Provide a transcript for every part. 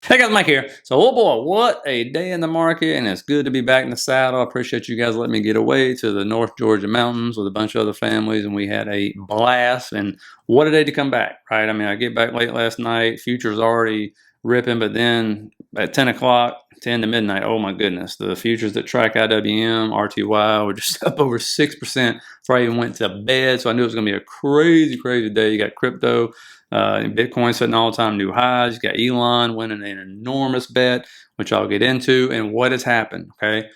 Hey guys, Mike here. So, oh boy, what a day in the market, and it's good to be back in the saddle. I appreciate you guys letting me get away to the North Georgia mountains with a bunch of other families, and we had a blast. And what a day to come back, right? I mean, I get back late last night. Futures already ripping, but then at 10 o'clock, 10 to midnight, oh my goodness, the futures that track IWM, RTY were just up over 6% before I even went to bed. So I knew it was going to be a crazy, crazy day. You got crypto. Bitcoin setting all-time new highs. You got Elon winning an enormous bet, which I'll get into. And what has happened? Okay,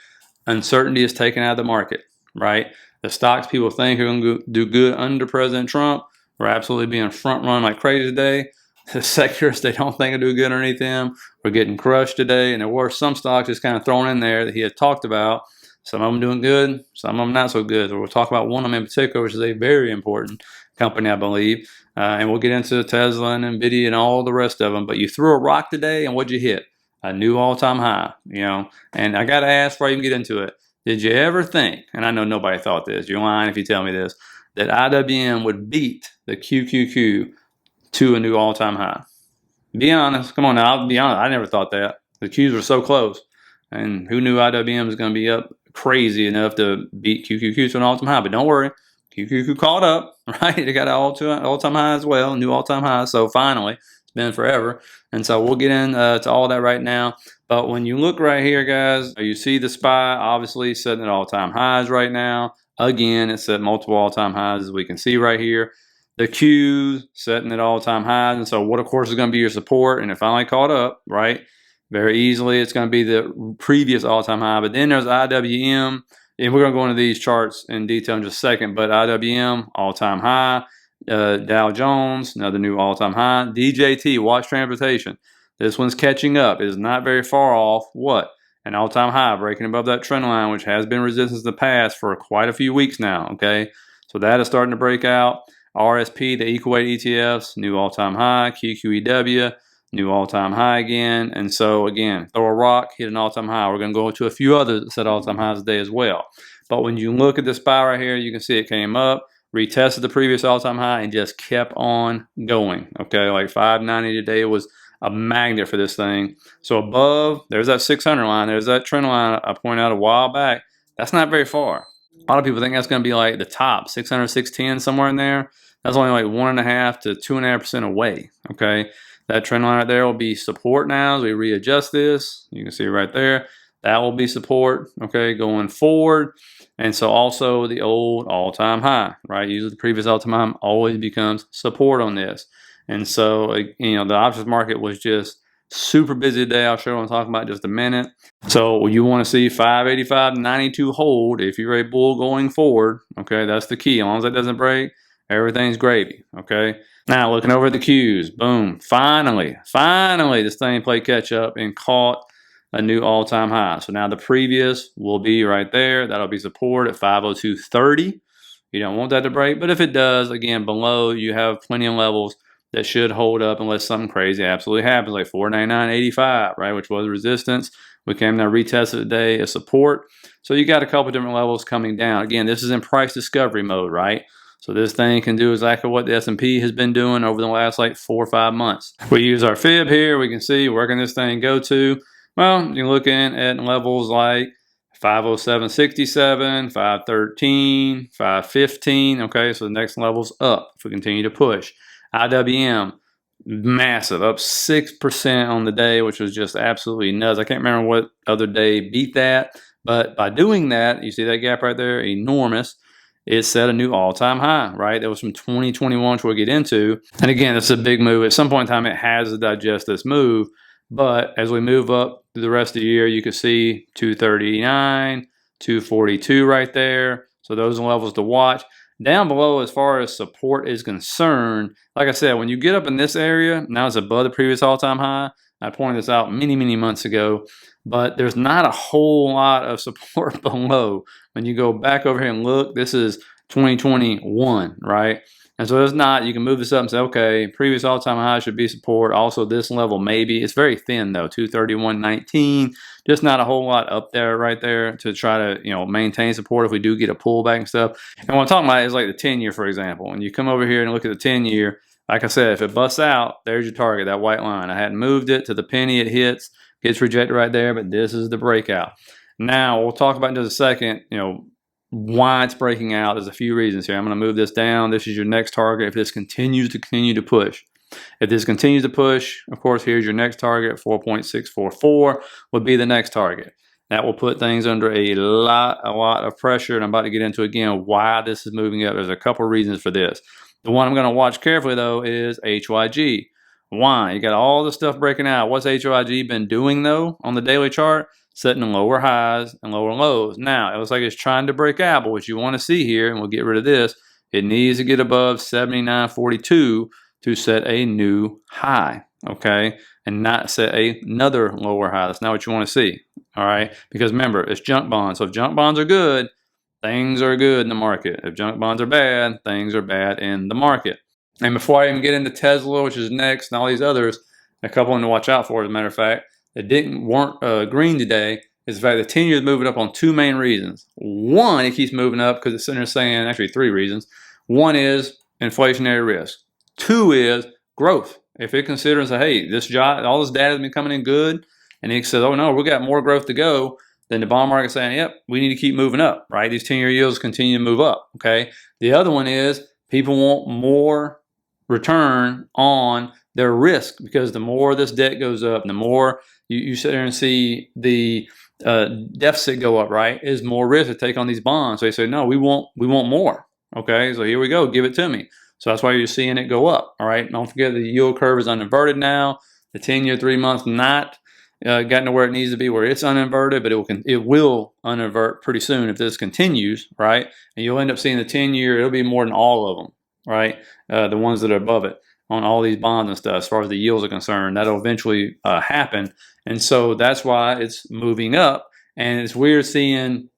uncertainty is taken out of the market. Right, the stocks people think are going to do good under President Trump are absolutely being front run like crazy today. The sectors they don't think will do good underneath them are getting crushed today. And there were some stocks just kind of thrown in there that he had talked about. Some of them doing good, some of them not so good. So we'll talk about one of them in particular, which is a very important company, I believe. And we'll get into Tesla and NVIDIA and all the rest of them. But you threw a rock today, and what'd you hit? A new all-time high, you know. And I got to ask before I even get into it, did you ever think, and I know nobody thought this, you're lying if you tell me this, that IWM would beat the QQQ to a new all-time high? Be honest. Come on now, I'll be honest. I never thought that. The Qs were so close. And who knew IWM was going to be up crazy enough to beat QQQ to an all-time high? But don't worry. QQQ caught up, right? They got an all-time high as well, new all-time high. So finally, it's been forever. And so we'll get into all that right now. But when you look right here, guys, you see the SPY obviously setting at all-time highs right now. Again, it's at multiple all-time highs, as we can see right here. The Qs setting at all-time highs. And so what, of course, is going to be your support? And it finally caught up, right? Very easily, it's going to be the previous all-time high. But then there's IWM. And we're going to go into these charts in detail in just a second. But IWM, all-time high. Dow Jones, another new all-time high. DJT, watch transportation. This one's catching up. It is not very far off. What? An all-time high, breaking above that trend line, which has been resistance in the past for quite a few weeks now. Okay, so that is starting to break out. RSP, the equal weight ETFs, new all-time high. QQEW, new all-time high again. And so, again, throw a rock, hit an all-time high. We're going to go into a few others that set all-time highs today as well. But when you look at the SPY right here, you can see it came up, retested the previous all-time high, and just kept on going. Okay, like 590 today was a magnet for this thing. So above, there's that 600 line. There's that trend line I pointed out a while back. That's not very far. A lot of people think that's going to be like the top, 600, 610, somewhere in there. That's only like 1.5 to 2.5% away. Okay. That trend line right there will be support now as we readjust this. You can see right there. That will be support, okay, going forward. And so also the old all-time high, right? Usually the previous all-time high always becomes support on this. And so, you know, the options market was just super busy today. I'll show you what I'm talking about in just a minute. So you want to see 585 to 92 hold if you're a bull going forward. Okay, that's the key. As long as that doesn't break, everything's gravy. Okay. Now looking over at the Qs, boom, finally, this thing played catch up and caught a new all-time high. So now the previous will be right there. That'll be support at 502.30. You don't want that to break, but if it does, again, below you have plenty of levels that should hold up unless something crazy absolutely happens, like 499.85, right, which was resistance. We came down, retested today as support. So you got a couple different levels coming down. Again, this is in price discovery mode, right? So this thing can do exactly what the S&P has been doing over the last like 4 or 5 months. We use our fib here. We can see where can this thing go to. Well, you're looking at levels like 507.67, 513, 515. Okay, so the next level's up if we continue to push. IWM, massive, up 6% on the day, which was just absolutely nuts. I can't remember what other day beat that, but by doing that, you see that gap right there, enormous. It set a new all-time high, right? That was from 2021, which we'll get into. And again, it's a big move. At some point in time, it has to digest this move. But as we move up through the rest of the year, you can see 239, 242 right there. So those are levels to watch. Down below, as far as support is concerned, like I said, when you get up in this area, now it's above the previous all-time high. I pointed this out many, many months ago, but there's not a whole lot of support below. When you go back over here and look, this is 2021, right? And so it's not, you can move this up and say, okay, previous all-time high should be support. Also this level, maybe. It's very thin though, 231.19. Just not a whole lot up there right there to try to, you know, maintain support if we do get a pullback and stuff. And what I'm talking about is like the 10-year, for example. When you come over here and look at the 10-year, Like I said, if it busts out, there's your target, that white line. I hadn't moved it to the penny it hits, gets rejected right there, but this is the breakout. Now, we'll talk about in just a second, why it's breaking out. There's a few reasons here. I'm going to move this down. This is your next target if this continues to push. If this continues to push, of course, here's your next target. 4.644 would be the next target. That will put things under a lot of pressure, and I'm about to get into, again, why this is moving up. There's a couple reasons for this. The one I'm going to watch carefully, though, is HYG. Why? You got all the stuff breaking out. What's HYG been doing, though, on the daily chart? Setting lower highs and lower lows. Now, it looks like it's trying to break out, but what you want to see here, and we'll get rid of this, it needs to get above 79.42 to set a new high, okay? And not set another lower high. That's not what you want to see, all right? Because remember, it's junk bonds. So if junk bonds are good, things are good in the market. If junk bonds are bad, things are bad in the market. And before I even get into Tesla, which is next, and all these others, a couple to watch out for, as a matter of fact, that weren't green today is the fact that 10 years moving up on two main reasons. One, it keeps moving up because it's sitting there saying, actually three reasons. One is inflationary risk. Two is growth. If it considers that, hey, all this data has been coming in good, and it says, oh no, we got more growth to go, then the bond market saying, yep, we need to keep moving up, right? These 10-year yields continue to move up, okay? The other one is people want more return on their risk, because the more this debt goes up, the more you sit there and see the deficit go up, right? Is more risk to take on these bonds. So they say, no, we want more. Okay, so here we go, give it to me. So that's why you're seeing it go up. All right, don't forget the yield curve is uninverted now. The 10-year, 3 months not gotten to where it needs to be, where it's uninverted, but it will uninvert pretty soon if this continues, right? And you'll end up seeing the 10-year. It'll be more than all of them, right? The ones that are above it on all these bonds and stuff, as far as the yields are concerned. That'll eventually happen. And so that's why it's moving up. And it's weird seeing,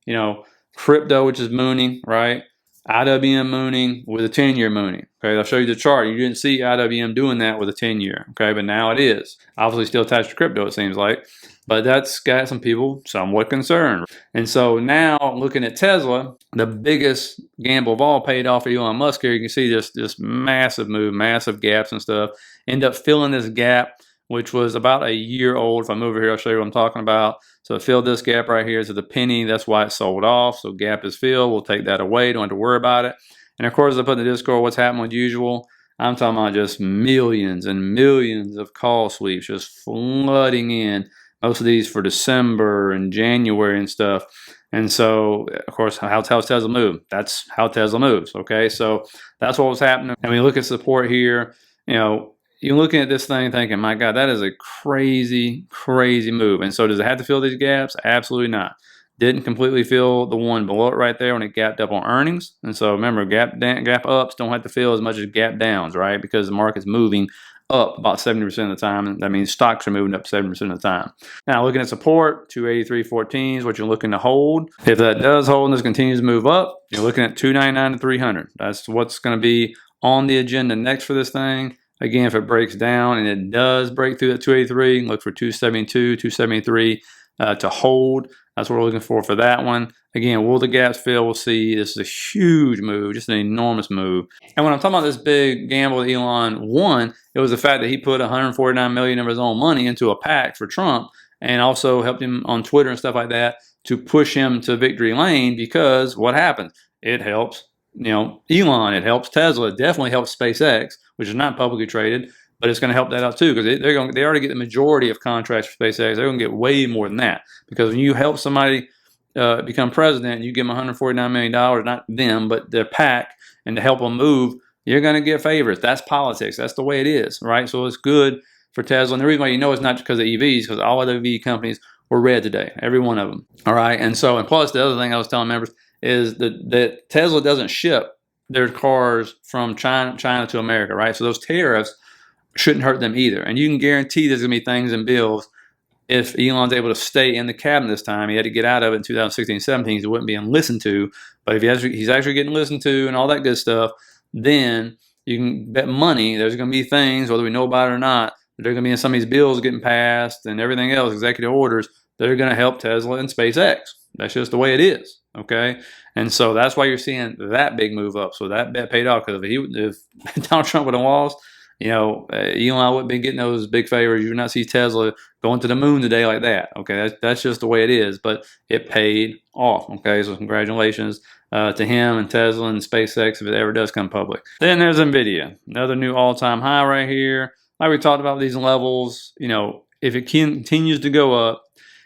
crypto, which is mooning, right? IWM mooning with a 10-year mooning. Okay, I'll show you the chart. You didn't see IWM doing that with a 10-year. Okay, but now it is. Obviously still attached to crypto, it seems like. But that's got some people somewhat concerned. And so now looking at Tesla, the biggest gamble of all paid off for Elon Musk here. You can see this massive move, massive gaps and stuff. End up filling this gap, which was about a year old. If I move over here, I'll show you what I'm talking about. So it filled this gap right here to the penny. That's why it sold off. So gap is filled. We'll take that away. Don't have to worry about it. And of course, I put in the Discord what's happening with usual. I'm talking about just millions and millions of call sweeps just flooding in. Most of these for December and January and stuff. And so, of course, how Tesla move? That's how Tesla moves, okay? So that's what was happening. And we look at support here, you're looking at this thing thinking, my God, that is a crazy, crazy move. And so does it have to fill these gaps? Absolutely not. Didn't completely fill the one below it right there when it gapped up on earnings. And so remember, gap ups don't have to fill as much as gap downs, right? Because the market's moving up about 70% of the time. And that means stocks are moving up 70% of the time. Now, looking at support, 283.14 is what you're looking to hold. If that does hold and this continues to move up, you're looking at 299 to 300. That's what's going to be on the agenda next for this thing. Again, if it breaks down and it does break through that 283, look for 272, 273 to hold. That's what we're looking for that one. Again, will the gaps fill? We'll see. This is a huge move, just an enormous move. And when I'm talking about this big gamble that Elon won, it was the fact that he put $149 million of his own money into a PAC for Trump, and also helped him on Twitter and stuff like that to push him to victory lane. Because what happens? It helps, Elon. It helps Tesla. It definitely helps SpaceX, which is not publicly traded, but it's going to help that out too, because they already get the majority of contracts for SpaceX. They're going to get way more than that, because when you help somebody become president, you give them $149 million, not them, but their PAC, and to help them move, you're going to get favors. That's politics. That's the way it is, right? So it's good for Tesla. And the reason why it's not because of EVs, because all of the EV companies were red today, every one of them. All right, and plus the other thing I was telling members is that Tesla doesn't ship their cars from China to America, right? So those tariffs shouldn't hurt them either. And you can guarantee there's going to be things in bills. If Elon's able to stay in the cabinet this time, he had to get out of it in 2016, 17, so he wasn't being listened to. But if he's actually getting listened to and all that good stuff, then you can bet money there's going to be things, whether we know about it or not, that they're going to be in some of these bills getting passed and everything else, executive orders, that are going to help Tesla and SpaceX. That's just the way it is, okay? And so that's why you're seeing that big move up. So that bet paid off, because if Donald Trump would have lost, Elon wouldn't be getting those big favors. You would not see Tesla going to the moon today like that. Okay, that's just the way it is. But it paid off. Okay, so congratulations to him and Tesla and SpaceX if it ever does come public. Then there's Nvidia, another new all-time high right here. Like we talked about these levels, if it continues to go up.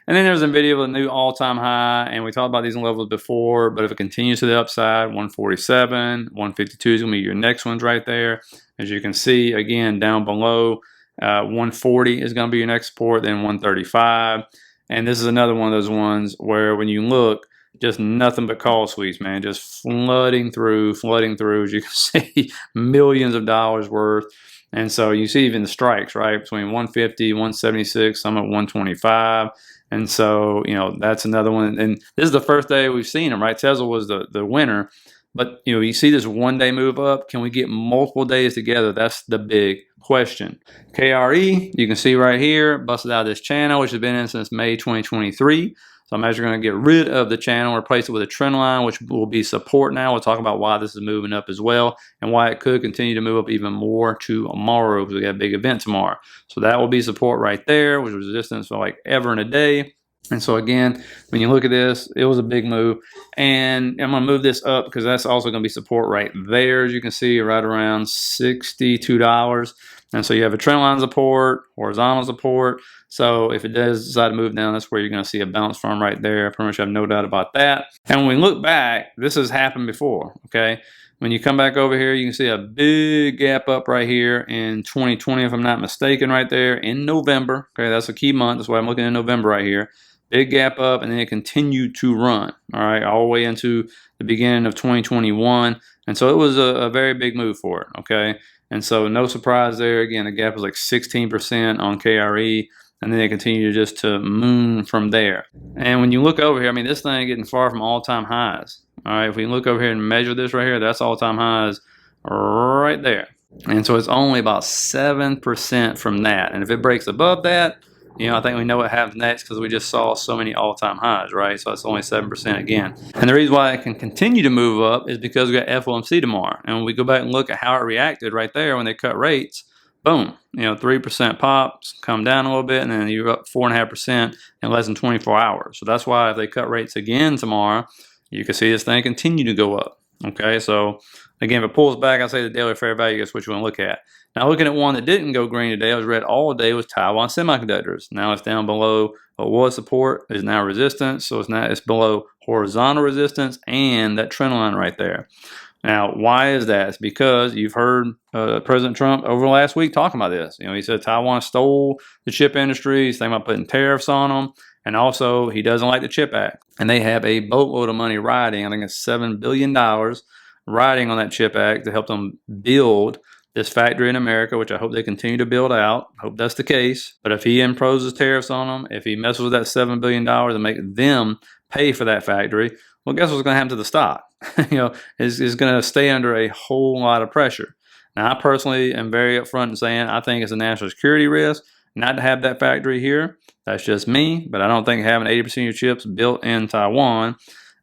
And then there's Nvidia with a new all-time high, and we talked about these levels before, but if it continues to the upside, 147, 152 is going to be your next ones right there. As you can see, again, down below, 140 is going to be your next support, then 135. And this is another one of those ones where when you look, just nothing but call sweeps, man, just flooding through, as you can see, millions of dollars worth. And so you see even the strikes, right, between 150, 176, some at 125. And so, that's another one. And this is the first day we've seen them, right? Tesla was the winner. But, you see this one-day move up. Can we get multiple days together? That's the big question. KRE, you can see right here, busted out of this channel, which has been in since May 2023. So I'm actually going to get rid of the channel, replace it with a trend line, which will be support now. We'll talk about why this is moving up as well and why it could continue to move up even more tomorrow because we got a big event tomorrow. So that will be support right there, which was resistance for like ever and a day. And so again, when you look at this, it was a big move. And I'm going to move this up because that's also going to be support right there, as you can see, right around $62. And so you have a trend line support, horizontal support. So if it does decide to move down, that's where you're going to see a bounce from right there. I pretty much have no doubt about that. And when we look back, this has happened before, okay? When you come back over here, you can see a big gap up right here in 2020, if I'm not mistaken, right there in November. Okay, that's a key month. That's why I'm looking at November right here. Big gap up, and then it continued to run, all right, all the way into the beginning of 2021. And so it was a very big move for it, okay? And so no surprise there. Again, the gap was like 16% on KRE, and then they continue just to moon from there. And when you look over here, I mean, this thing getting far from all-time highs. All right, if we look over here and measure this right here, that's all-time highs right there. And so it's only about 7% from that. And if it breaks above that, I think we know what happens next because we just saw so many all-time highs, right? So it's only 7% again. And the reason why it can continue to move up is because we got FOMC tomorrow. And when we go back and look at how it reacted right there when they cut rates, boom, 3% pops, come down a little bit, and then you're up 4.5% in less than 24 hours. So that's why if they cut rates again tomorrow, you can see this thing continue to go up. Okay, so again, if it pulls back, I say the daily fair value, that's what you want to look at. Now, looking at one that didn't go green today, I was red all day, was Taiwan Semiconductors. Now it's down below what was support, is now resistance. So it's below horizontal resistance and that trend line right there. Now, why is that? It's because you've heard President Trump over last week talking about this. He said Taiwan stole the chip industry. He's thinking about putting tariffs on them. And also, he doesn't like the CHIP Act. And they have a boatload of money riding, I think it's $7 billion riding on that CHIP Act to help them build this factory in America, which I hope they continue to build out. I hope that's the case. But if he imposes tariffs on them, if he messes with that $7 billion and make them pay for that factory, well, guess what's going to happen to the stock? It's going to stay under a whole lot of pressure. Now, I personally am very upfront in saying I think it's a national security risk not to have that factory here. That's just me, but I don't think having 80% of your chips built in Taiwan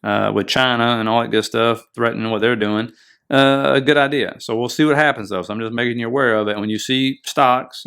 with China and all that good stuff threatening what they're doing, a good idea. So we'll see what happens, though. So I'm just making you aware of it. When you see stocks,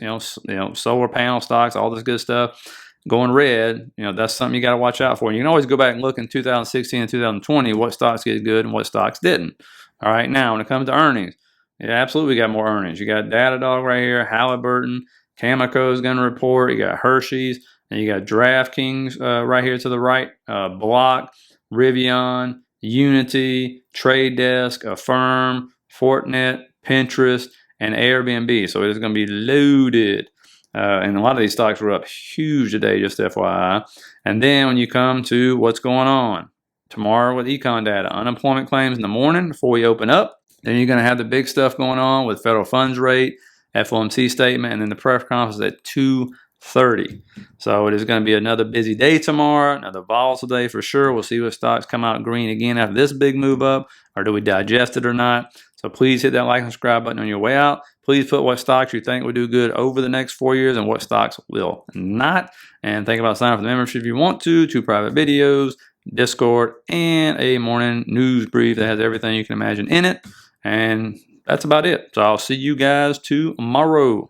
solar panel stocks, all this good stuff going red, that's something you got to watch out for. And you can always go back and look in 2016 and 2020 what stocks did good and what stocks didn't. All right, now when it comes to earnings, yeah, absolutely got more earnings. You got Datadog right here, Halliburton, Cameco is going to report. You got Hershey's, and you got DraftKings right here to the right, Block, Rivian, Unity, Trade Desk, Affirm, Fortinet, Pinterest, and Airbnb. So it is going to be loaded. And a lot of these stocks were up huge today, just FYI. And then when you come to what's going on tomorrow with econ data, unemployment claims in the morning before we open up. Then you're going to have the big stuff going on with federal funds rate, FOMC statement, and then the press conference at 2:30. So it is going to be another busy day tomorrow, another volatile day for sure. We'll see what stocks come out green again after this big move up, or do we digest it or not. So please hit that like and subscribe button on your way out. Please put what stocks you think will do good over the next 4 years and what stocks will not. And think about signing up for the membership if you want to. 2 private videos, Discord, and a morning news brief that has everything you can imagine in it. And that's about it. So I'll see you guys tomorrow.